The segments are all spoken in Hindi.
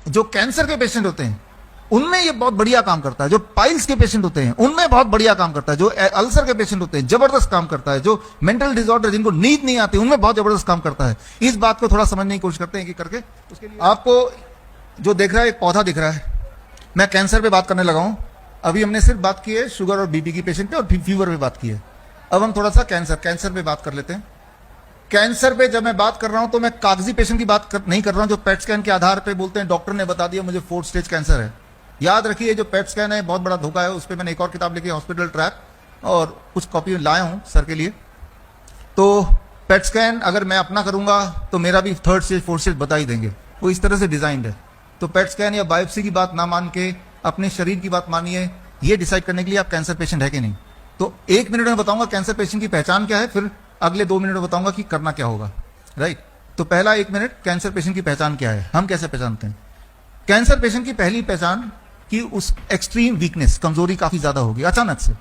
जो कैंसर के पेशेंट होते हैं उनमें ये बहुत बढ़िया काम करता है, जो पाइल्स के पेशेंट होते हैं उनमें बहुत बढ़िया काम करता है, जो अल्सर के पेशेंट होते हैं जबरदस्त काम करता है, जो मेंटल डिसऑर्डर जिनको नींद नहीं आती उनमें बहुत जबरदस्त काम करता है। इस बात को थोड़ा समझने की कोशिश करते हैं कि करके उसके लिए आपको जो देख रहा है एक पौधा दिख रहा है। मैं कैंसर पे बात करने लगा हूं, अभी हमने सिर्फ बात की है शुगर और बीपी की पेशेंट पे और फीवर पे बात की है। अब हम थोड़ा सा कैंसर पे बात कर लेते हैं। कैंसर पे जब मैं बात कर रहा हूं तो मैं कागजी पेशेंट की बात नहीं कर रहा हूं जो पेट स्कैन के आधार पे बोलते हैं डॉक्टर ने बता दिया मुझे 4th स्टेज कैंसर है। याद रखिए जो पेट स्कैन है बहुत बड़ा धोखा है। उस पर मैंने एक और किताब लिखी हॉस्पिटल ट्रैक और कुछ कॉपी लाया हूं सर के लिए। तो पेट स्कैन अगर मैं अपना करूंगा तो मेरा भी 3rd स्टेज 4th स्टेज बता ही देंगे, वो इस तरह से डिजाइंड है। तो पेट स्कैन या बायोप्सी की बात ना मान के अपने शरीर की बात मानिए, ये डिसाइड करने के लिए आप कैंसर पेशेंट है कि नहीं। तो 1 मिनट में बताऊंगा कैंसर पेशेंट की पहचान क्या है, फिर अगले 2 मिनट में बताऊंगा कि करना क्या होगा। राइट, तो पहला 1 मिनट कैंसर पेशेंट की पहचान क्या है, हम कैसे पहचानते हैं। कैंसर पेशेंट की पहली पहचान कि उस एक्सट्रीम वीकनेस, कमजोरी काफी ज्यादा होगी अचानक से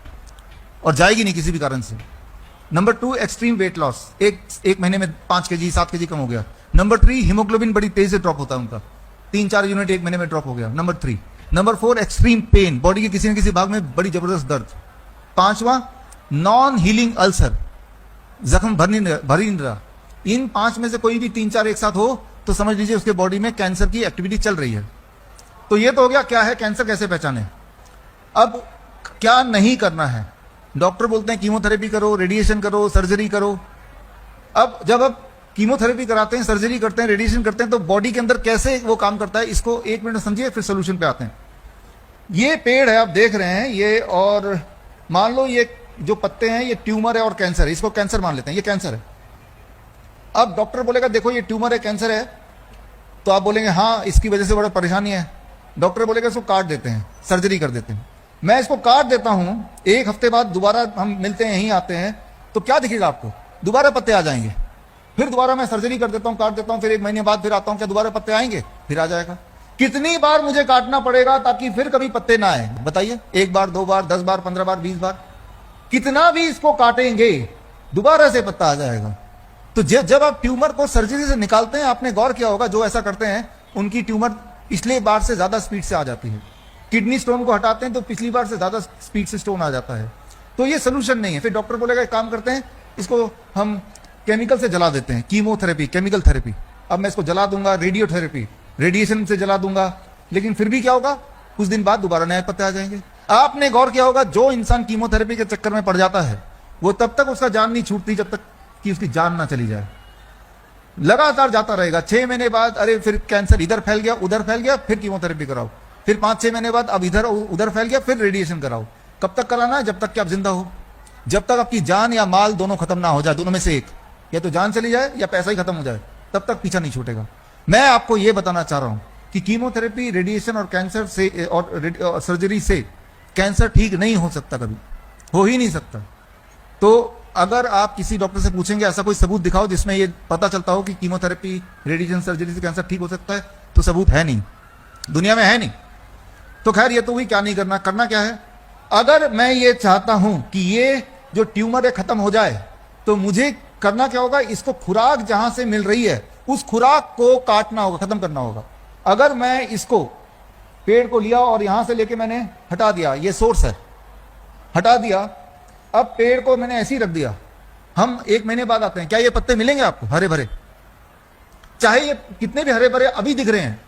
और जाएगी नहीं किसी भी कारण से। नंबर 2 एक्सट्रीम वेट लॉस, एक महीने में 5 kg 7 kg कम हो गया। नंबर 3 हीमोग्लोबिन बड़ी तेज से ड्रॉप होता है उनका, 3-4 यूनिट 1 महीने में ड्रॉप हो गया। Number 3। Number 4 extreme pain, body के किसी न किसी भाग में बड़ी जबरदस्त दर्द। 5वां नॉन हीलिंग अल्सर, जख्म भर ही नहीं रहा। इन 5 में से कोई भी 3-4 एक साथ हो तो समझ लीजिए उसके बॉडी में कैंसर की एक्टिविटी चल रही है। तो ये तो हो गया क्या है कैंसर कैसे पहचाने। अब क्या नहीं करना है, डॉक्टर बोलते हैं कीमोथेरेपी करो, रेडिएशन करो, सर्जरी करो। अब जब आप कीमोथेरेपी कराते हैं, सर्जरी करते हैं, रेडिएशन करते हैं तो बॉडी के अंदर कैसे वो काम करता है इसको 1 मिनट समझिए फिर सोल्यूशन पे आते हैं। ये पेड़ है आप देख रहे हैं ये, और मान लो ये जो पत्ते हैं ये ट्यूमर है और कैंसर है, इसको कैंसर मान लेते हैं, ये कैंसर है। अब डॉक्टर बोलेगा देखो ये ट्यूमर है कैंसर है, तो आप बोलेंगे हाँ इसकी वजह से बड़ा परेशानी है। डॉक्टर बोलेगा इसको काट देते हैं, सर्जरी कर देते हैं। मैं इसको काट देता हूं, 1 हफ्ते बाद दोबारा हम मिलते हैं, यहीं आते हैं तो क्या दिखेगा आपको, दोबारा पत्ते आ जाएंगे। फिर दोबारा मैं सर्जरी कर देता हूं, काट देता हूं, फिर 1 महीने बाद फिर आता हूं, क्या दोबारा पत्ते आएंगे, फिर आ जाएगा। कितनी बार मुझे काटना पड़ेगा ताकि फिर कभी पत्ते ना आए बताइए, 1 बार 2 बार 10 बार 15 बार 20 बार, कितना भी इसको काटेंगे दोबारा से पत्ता आ जाएगा। तो जब आप ट्यूमर को सर्जरी से निकालते हैं, आपने गौर किया होगा जो ऐसा करते हैं उनकी ट्यूमर पिछले बार से ज्यादा स्पीड से आ जाती है। किडनी स्टोन को हटाते हैं तो पिछली बार से ज्यादा स्पीड से स्टोन आ जाता है। तो ये सोल्यूशन नहीं है। फिर डॉक्टर बोलेगा एक काम करते हैं इसको हम केमिकल से जला देते हैं, कीमोथेरेपी, केमिकल थेरेपी। अब मैं इसको जला दूंगा, रेडियोथेरेपी, रेडिएशन से जला दूंगा, लेकिन फिर भी क्या होगा, कुछ दिन बाद दोबारा नए पत्ते आ जाएंगे। आपने गौर किया होगा जो इंसान कीमोथेरेपी के चक्कर में पड़ जाता है वो तब तक उसका जान नहीं छूटती जब तक कि उसकी जान ना चली जाए, लगातार जाता रहेगा। 6 महीने बाद अरे फिर कैंसर इधर फैल गया उधर फैल गया, फिर कीमोथेरेपी कराओ, फिर 5-6 महीने बाद अब इधर उधर फैल गया, फिर रेडिएशन कराओ। कब तक कराना है, जब तक कि आप जिंदा हो, जब तक आपकी जान या माल दोनों खत्म ना हो जाए, दोनों में से एक, या तो जान चली जाए या पैसा ही खत्म हो जाए, तब तक पीछा नहीं छूटेगा। मैं आपको यह बताना चाह रहा हूं कि कीमोथेरेपी, रेडिएशन और कैंसर से और सर्जरी से कैंसर ठीक नहीं हो सकता, कभी हो ही नहीं सकता। तो अगर आप किसी डॉक्टर से पूछेंगे ऐसा कोई सबूत दिखाओ जिसमें ये पता चलता हो कि कीमोथेरेपी, रेडिएशन, सर्जरी से कैंसर ठीक हो सकता है, तो सबूत है नहीं, दुनिया में है नहीं। तो खैर ये तो हुई, क्या नहीं करना, करना क्या है। अगर मैं ये चाहता हूं कि ये जो ट्यूमर है खत्म हो जाए तो मुझे करना क्या होगा, इसको खुराक जहां से मिल रही है उस खुराक को काटना होगा, खत्म करना होगा। अगर मैं इसको पेड़ को लिया और यहां से लेके मैंने हटा दिया, ये सोर्स है, हटा दिया, अब पेड़ को मैंने ऐसे ही रख दिया, हम 1 महीने बाद आते हैं, क्या ये पत्ते मिलेंगे आपको हरे भरे, चाहे ये कितने भी हरे भरे अभी दिख रहे हैं,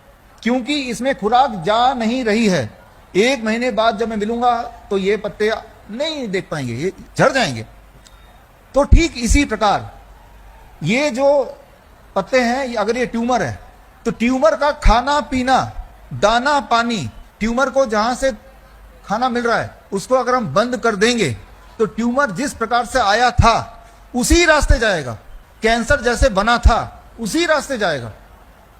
क्योंकि इसमें खुराक जा नहीं रही है। 1 महीने बाद जब मैं मिलूंगा तो ये पत्ते नहीं देख पाएंगे, ये झड़ जाएंगे। तो ठीक इसी प्रकार ये जो पत्ते हैं, अगर ये ट्यूमर है तो ट्यूमर का खाना पीना, दाना पानी, ट्यूमर को जहां से खाना मिल रहा है उसको अगर हम बंद कर देंगे तो ट्यूमर जिस प्रकार से आया था उसी रास्ते जाएगा, कैंसर जैसे बना था उसी रास्ते जाएगा।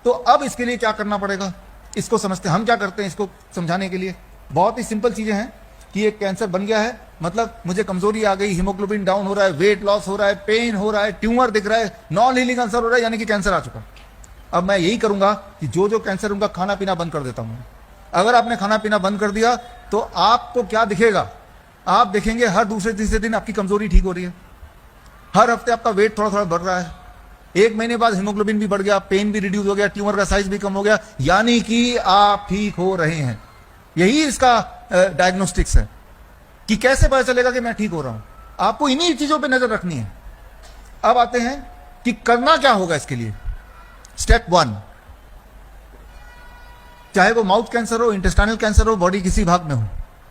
तो अब इसके लिए क्या करना पड़ेगा, इसको समझते हैं। हम क्या करते हैं इसको समझाने के लिए, बहुत ही सिंपल चीजें हैं कि एक कैंसर बन गया है, मतलब मुझे कमजोरी आ गई, हीमोग्लोबिन डाउन हो रहा है, वेट लॉस हो रहा है, पेन हो रहा है, ट्यूमर दिख रहा है, नॉन हीलिंग अल्सर हो रहा है, यानी कि कैंसर आ चुका। अब मैं यही करूंगा कि जो जो कैंसर उनका खाना पीना बंद कर देता हूं। अगर आपने खाना पीना बंद कर दिया तो आपको क्या दिखेगा, आप देखेंगे हर दूसरे तीसरे दिन आपकी कमजोरी ठीक हो रही है, हर हफ्ते आपका वेट थोड़ा थोड़ा बढ़ रहा है, 1 महीने बाद हीमोग्लोबिन भी बढ़ गया, पेन भी रिड्यूस हो गया, ट्यूमर का साइज भी कम हो गया, यानी कि आप ठीक हो रहे हैं। यही इसका डायग्नोस्टिक्स है कि कैसे पता चलेगा कि मैं ठीक हो रहा हूं। आपको इन्हीं चीजों पे नजर रखनी है। अब आते हैं कि करना क्या होगा इसके लिए। स्टेप 1, चाहे वो माउथ कैंसर हो, इंटेस्टाइनल कैंसर हो, बॉडी किसी भाग में हो,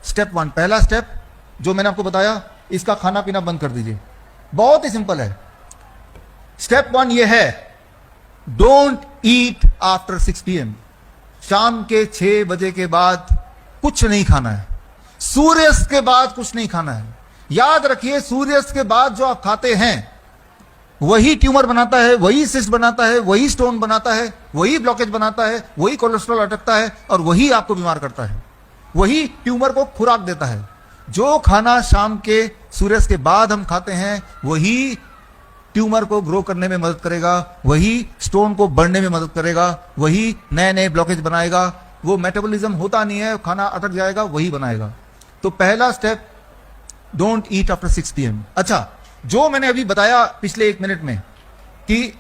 स्टेप 1, पहला स्टेप जो मैंने आपको बताया, इसका खाना पीना बंद कर दीजिए। बहुत ही सिंपल है। स्टेप 1 ये है, डोंट ईट आफ्टर 6 PM। शाम के 6 बजे के बाद कुछ नहीं खाना है। सूर्यास्त के बाद कुछ नहीं खाना है। याद रखिए, सूर्यास्त के बाद जो आप खाते हैं वही ट्यूमर बनाता है, वही सिस्ट बनाता है, वही स्टोन बनाता है, वही ब्लॉकेज बनाता है, वही कोलेस्ट्रॉल अटकता है और वही आपको बीमार करता है, वही ट्यूमर को खुराक देता है। जो खाना शाम के सूर्यास्त के बाद हम खाते हैं वही ट्यूमर को ग्रो करने में मदद करेगा, वही स्टोन को बढ़ने में मदद करेगा, वही नए नए ब्लॉकेज बनाएगा। वो मेटाबॉलिज्म होता नहीं है, खाना अटक जाएगा, वही बनाएगा। तो पहला step, don't eat after 6 PM। अच्छा, जो मैंने अभी बताया पिछले 1 मिनट में कि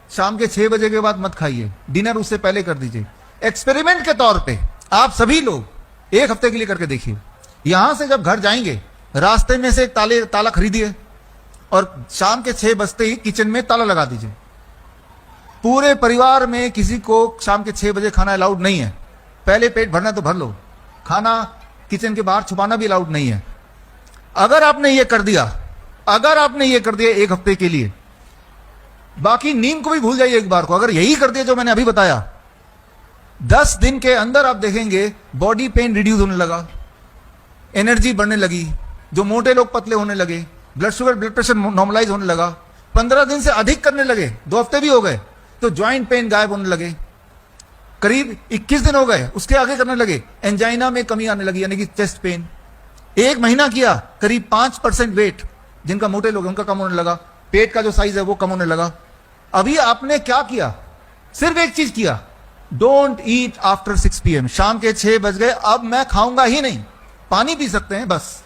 शाम के 6 बजे के बाद मत खाइए, डिनर उससे पहले कर दीजिए। एक्सपेरिमेंट के तौर पे आप सभी लोग 1 हफ्ते के लिए करके देखिए। यहां से जब घर जाएंगे, रास्ते में से एक ताला खरीदिए और शाम के 6 बजते ही किचन में ताला लगा दीजिए। पूरे परिवार में किसी को शाम के 6 बजे खाना अलाउड नहीं है। पहले पेट भरना तो भर लो, खाना किचन के बाहर छुपाना भी अलाउड नहीं है। अगर आपने ये कर दिया 1 हफ्ते के लिए, बाकी नींद को भी भूल जाइए एक बार को। अगर यही कर दिया जो मैंने अभी बताया, 10 दिन के अंदर आप देखेंगे बॉडी पेन रिड्यूस होने लगा, एनर्जी बढ़ने लगी, जो मोटे लोग पतले होने लगे, blood sugar blood pressure normalize होने लगा, 15 दिन से अधिक करने लगे, 2 हफ्ते भी हो गए तो ज्वाइंट पेन गायब होने लगे, करीब 21 दिन हो गए उसके आगे करने लगे, एंजाइना में कमी आने लगी, यानी कि चेस्ट पेन। 1 महीना किया, करीब 5% वेट जिनका मोटे लोग उनका कम होने लगा, पेट का जो साइज है वो कम होने लगा। अभी आपने क्या किया? सिर्फ एक चीज किया, डोंट ईट आफ्टर 6 PM। शाम के 6 बज गए, अब मैं खाऊंगा ही नहीं, पानी पी सकते हैं बस।